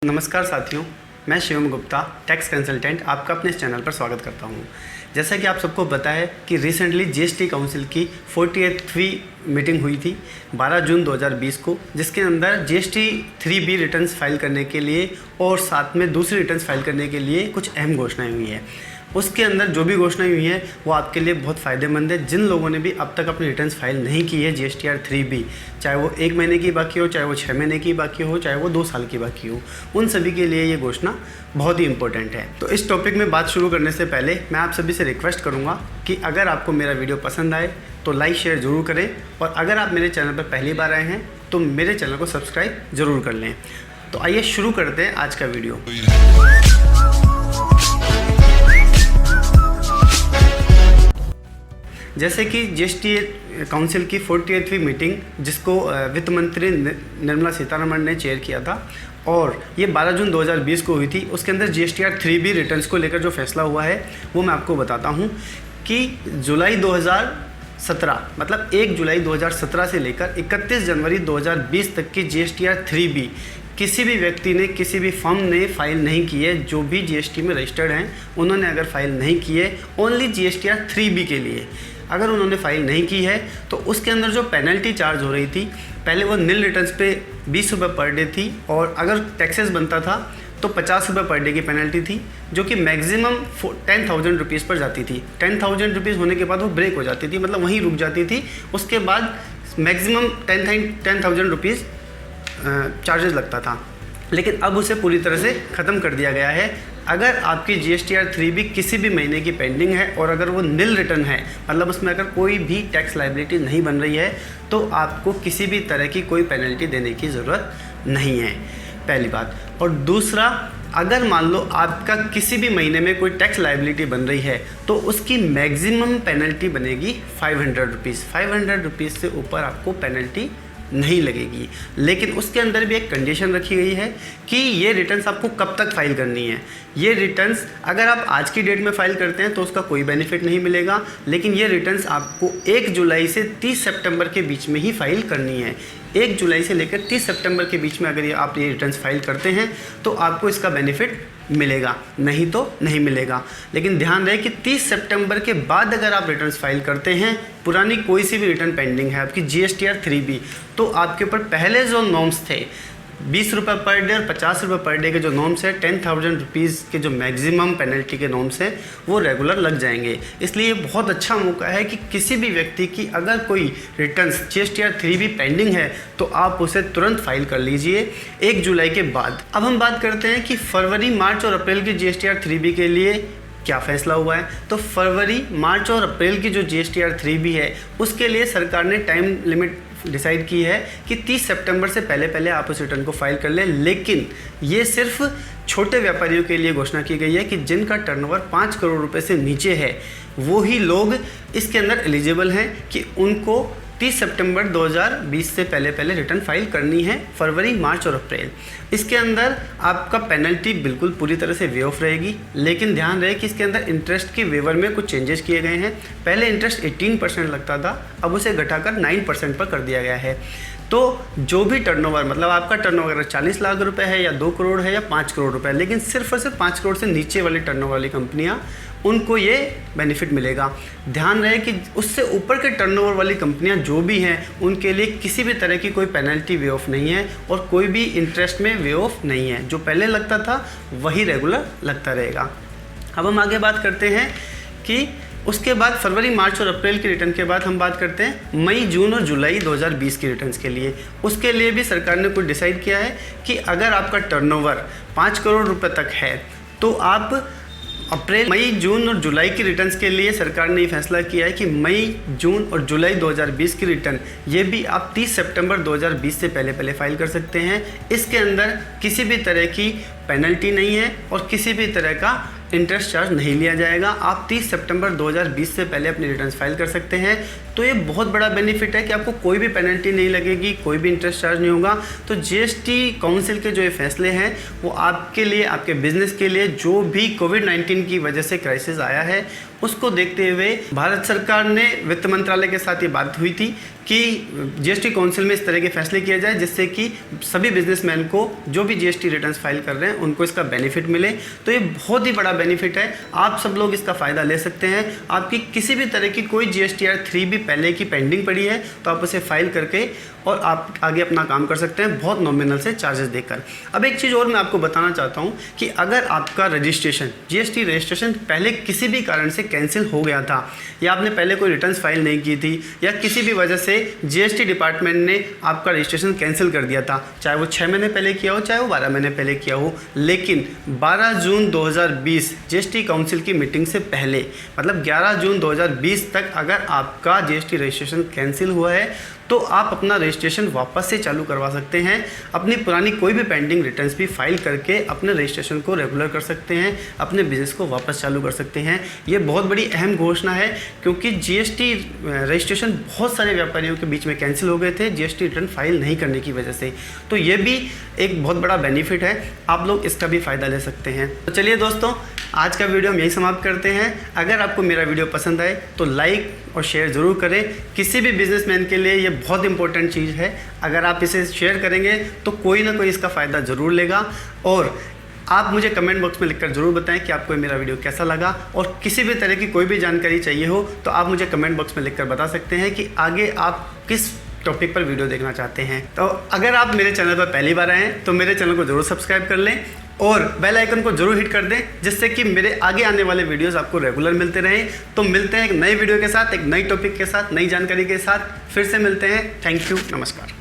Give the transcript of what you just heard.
नमस्कार साथियों, मैं शिवम गुप्ता टैक्स कंसल्टेंट आपका अपने इस चैनल पर स्वागत करता हूं। जैसा कि आप सबको पता है कि रिसेंटली जीएसटी काउंसिल की 48वीं मीटिंग हुई थी 12 जून 2020 को, जिसके अंदर जीएसटी 3B रिटर्न्स फाइल करने के लिए और साथ में दूसरी रिटर्न्स फाइल करने के लिए कुछ अहम घोषणाएं हुई हैं। उसके अंदर जो भी घोषणाएं हुई हैं वो आपके लिए बहुत फ़ायदेमंद है। जिन लोगों ने भी अब तक अपनी रिटर्न्स फाइल नहीं की है जीएसटीआर 3B, चाहे वो 1 महीने की बाकी हो, चाहे वो 6 महीने की बाकी हो, चाहे वो 2 साल की बाकी हो, उन सभी के लिए ये घोषणा बहुत ही इंपॉर्टेंट है। तो इस टॉपिक में बात शुरू करने से पहले मैं आप सभी से रिक्वेस्ट करूँगा कि अगर आपको मेरा वीडियो पसंद आए तो लाइक शेयर ज़रूर करें, और अगर आप मेरे चैनल पर पहली बार आए हैं तो मेरे चैनल को सब्सक्राइब ज़रूर कर लें। तो आइए शुरू करते हैं आज का वीडियो। जैसे कि जीएसटी काउंसिल की 48वीं मीटिंग, जिसको वित्त मंत्री निर्मला सीतारमण ने चेयर किया था और ये 12 जून 2020 को हुई थी, उसके अंदर जीएसटीआर 3B रिटर्न्स को लेकर जो फैसला हुआ है वो मैं आपको बताता हूँ कि जुलाई 2017 मतलब 1 जुलाई 2017 से लेकर 31 जनवरी 2020 तक की जीएसटीआर 3B किसी भी व्यक्ति ने, किसी भी फर्म ने फाइल नहीं की है। जो भी जीएसटी में रजिस्टर्ड हैं उन्होंने अगर फाइल नहीं की है ओनली जीएसटीआर 3B के लिए अगर उन्होंने फाइल नहीं की है तो उसके अंदर जो पेनल्टी चार्ज हो रही थी, पहले वो नील रिटर्न्स पे 20 रुपये पर डे थी, और अगर टैक्सेस बनता था तो 50 रुपये पर डे की पेनल्टी थी, जो कि मैक्सिमम 10,000 रुपीज़ पर जाती थी। 10,000 रुपीज़ होने के बाद वो ब्रेक हो जाती थी, मतलब वहीं रुक जाती थी। उसके बाद मैक्सिमम 10,000 रुपीज़ चार्जेस लगता था, लेकिन अब उसे पूरी तरह से ख़त्म कर दिया गया है। अगर आपकी जीएसटीआर 3B किसी भी महीने की पेंडिंग है और अगर वो नील रिटर्न है, मतलब उसमें अगर कोई भी टैक्स लायबिलिटी नहीं बन रही है, तो आपको किसी भी तरह की कोई पेनल्टी देने की ज़रूरत नहीं है, पहली बात। और दूसरा, अगर मान लो आपका किसी भी महीने में कोई टैक्स लायबिलिटी बन रही है तो उसकी मैक्सिमम पेनल्टी बनेगी 500 रुपीज़। 500 रुपीज़ से ऊपर आपको पेनल्टी नहीं लगेगी, लेकिन उसके अंदर भी एक कंडीशन रखी गई है कि ये रिटर्न्स आपको कब तक फाइल करनी है। ये रिटर्न्स अगर आप आज की डेट में फाइल करते हैं तो उसका कोई बेनिफिट नहीं मिलेगा, लेकिन ये रिटर्न्स आपको 1 जुलाई से 30 सितंबर के बीच में ही फाइल करनी है। 1 जुलाई से लेकर 30 सितंबर के बीच में अगर आप ये रिटर्न्स फाइल करते हैं तो आपको इसका बेनिफिट मिलेगा, नहीं तो नहीं मिलेगा। लेकिन ध्यान रहे कि 30 सितंबर के बाद अगर आप रिटर्न्स फाइल करते हैं, पुरानी कोई सी भी रिटर्न पेंडिंग है आपकी जीएसटीआर 3B, तो आपके ऊपर पहले जो नॉर्म्स थे 20 रुपये पर डे और 50 रुपये पर डे के जो नॉर्म्स है, 10,000 रुपीज़ के जो मैक्सिमम पेनल्टी के नॉर्म्स हैं वो रेगुलर लग जाएंगे। इसलिए ये बहुत अच्छा मौका है कि किसी भी व्यक्ति की अगर कोई रिटर्न्स जीएसटीआर 3B पेंडिंग है तो आप उसे तुरंत फाइल कर लीजिए 1 जुलाई के बाद। अब हम बात करते हैं कि फरवरी, मार्च और अप्रैल की जीएसटीआर 3B के लिए क्या फैसला हुआ है। तो फरवरी, मार्च और अप्रैल की जो जीएसटीआर 3B है उसके लिए सरकार ने टाइम लिमिट डिसाइड की है कि 30 सितंबर से पहले आप उस रिटर्न को फाइल कर लें, लेकिन ये सिर्फ छोटे व्यापारियों के लिए घोषणा की गई है कि जिनका टर्नओवर 5 करोड़ रुपए से नीचे है वो ही लोग इसके अंदर एलिजिबल हैं कि उनको 30 सितंबर 2020 से पहले रिटर्न फाइल करनी है, फरवरी, मार्च और अप्रैल। इसके अंदर आपका पेनल्टी बिल्कुल पूरी तरह से वे ऑफ रहेगी, लेकिन ध्यान रहे कि इसके अंदर इंटरेस्ट के वेवर में कुछ चेंजेस किए गए हैं। पहले इंटरेस्ट 18% लगता था, अब उसे घटाकर 9% पर कर दिया गया है। तो जो भी टर्नओवर, मतलब आपका टर्नओवर अगर 40 लाख रुपए है या 2 करोड़ है या 5 करोड़ रुपए है, लेकिन सिर्फ और सिर्फ 5 करोड़ से नीचे वाली टर्नओवर वाली कंपनियां, उनको ये बेनिफिट मिलेगा। ध्यान रहे कि उससे ऊपर के टर्नओवर वाली कंपनियां जो भी हैं उनके लिए किसी भी तरह की कोई पेनल्टी वे ऑफ नहीं है और कोई भी इंटरेस्ट में वे ऑफ नहीं है। जो पहले लगता था वही रेगुलर लगता रहेगा। अब हम आगे बात करते हैं कि उसके बाद फरवरी, मार्च और अप्रैल की रिटर्न के बाद हम बात करते हैं मई, जून और जुलाई 2020 की रिटर्न्स के लिए। उसके लिए भी सरकार ने कुछ डिसाइड किया है कि अगर आपका टर्नओवर 5 करोड़ रुपए तक है तो आप अप्रैल, मई, जून और जुलाई की रिटर्न्स के लिए सरकार ने ये फैसला किया है कि मई, जून और जुलाई 2020 की रिटर्न ये भी आप 30 सितंबर 2020 से पहले फाइल कर सकते हैं। इसके अंदर किसी भी तरह की पेनल्टी नहीं है और किसी भी तरह का इंटरेस्ट चार्ज नहीं लिया जाएगा। आप 30 सितंबर 2020 से पहले अपनी रिटर्न्स फाइल कर सकते हैं। तो ये बहुत बड़ा बेनिफिट है कि आपको कोई भी पेनल्टी नहीं लगेगी, कोई भी इंटरेस्ट चार्ज नहीं होगा। तो जीएसटी काउंसिल के जो ये फैसले हैं वो आपके लिए, आपके बिजनेस के लिए, जो भी कोविड-19 की वजह से क्राइसिस आया है उसको देखते हुए भारत सरकार ने वित्त मंत्रालय के साथ ये बात हुई थी कि जीएसटी काउंसिल में इस तरह के फैसले किए जाए जिससे कि सभी बिजनेसमैन को जो भी जीएसटी रिटर्न्स फाइल कर रहे हैं उनको इसका बेनिफिट मिले। तो ये बहुत ही बड़ा बेनिफिट है, आप सब लोग इसका फ़ायदा ले सकते हैं। आपकी किसी भी तरह की कोई GSTR 3 भी पहले की पेंडिंग पड़ी है तो आप उसे फाइल करके और आप आगे अपना काम कर सकते हैं बहुत नॉमिनल से चार्जेस देकर। अब एक चीज़ और मैं आपको बताना चाहता हूँ कि अगर आपका रजिस्ट्रेशन, GST रजिस्ट्रेशन पहले किसी भी कारण से कैंसिल हो गया था या आपने पहले कोई रिटर्न्स फाइल नहीं की थी या किसी भी वजह से GST डिपार्टमेंट ने आपका रजिस्ट्रेशन कैंसिल कर दिया था, चाहे वो 6 महीने पहले किया हो चाहे वो 12 महीने पहले किया हो, लेकिन 12 जून 2020 GST काउंसिल की मीटिंग से पहले मतलब 11 जून 2020 तक अगर आपका GST रजिस्ट्रेशन कैंसिल हुआ है तो आप अपना रजिस्ट्रेशन वापस से चालू करवा सकते हैं। अपनी पुरानी कोई भी पेंडिंग रिटर्न्स भी फाइल करके अपने रजिस्ट्रेशन को रेगुलर कर सकते हैं, अपने बिजनेस को वापस चालू कर सकते हैं। ये बहुत बड़ी अहम घोषणा है क्योंकि GST रजिस्ट्रेशन बहुत सारे व्यापारियों के बीच में कैंसिल हो गए थे GST रिटर्न फाइल नहीं करने की वजह से। तो ये भी एक बहुत बड़ा बेनिफिट है, आप लोग इसका भी फ़ायदा ले सकते हैं। तो चलिए दोस्तों, आज का वीडियो हम यही समाप्त करते हैं। अगर आपको मेरा वीडियो पसंद आए तो लाइक और शेयर ज़रूर करें। किसी भी बिजनेसमैन के लिए ये बहुत इंपॉर्टेंट चीज़ है, अगर आप इसे शेयर करेंगे तो कोई ना कोई इसका फ़ायदा ज़रूर लेगा। और आप मुझे कमेंट बॉक्स में लिखकर ज़रूर बताएं कि आपको मेरा वीडियो कैसा लगा, और किसी भी तरह की कोई भी जानकारी चाहिए हो तो आप मुझे कमेंट बॉक्स में लिखकर बता सकते हैं कि आगे आप किस टॉपिक पर वीडियो देखना चाहते हैं। तो अगर आप मेरे चैनल पर पहली बार आए हैं तो मेरे चैनल को ज़रूर सब्सक्राइब कर लें और बेल आइकन को जरूर हिट कर दें जिससे कि मेरे आगे आने वाले वीडियोस आपको रेगुलर मिलते रहें। तो मिलते हैं एक नए वीडियो के साथ, एक नई टॉपिक के साथ, नई जानकारी के साथ फिर से मिलते हैं। थैंक यू, नमस्कार।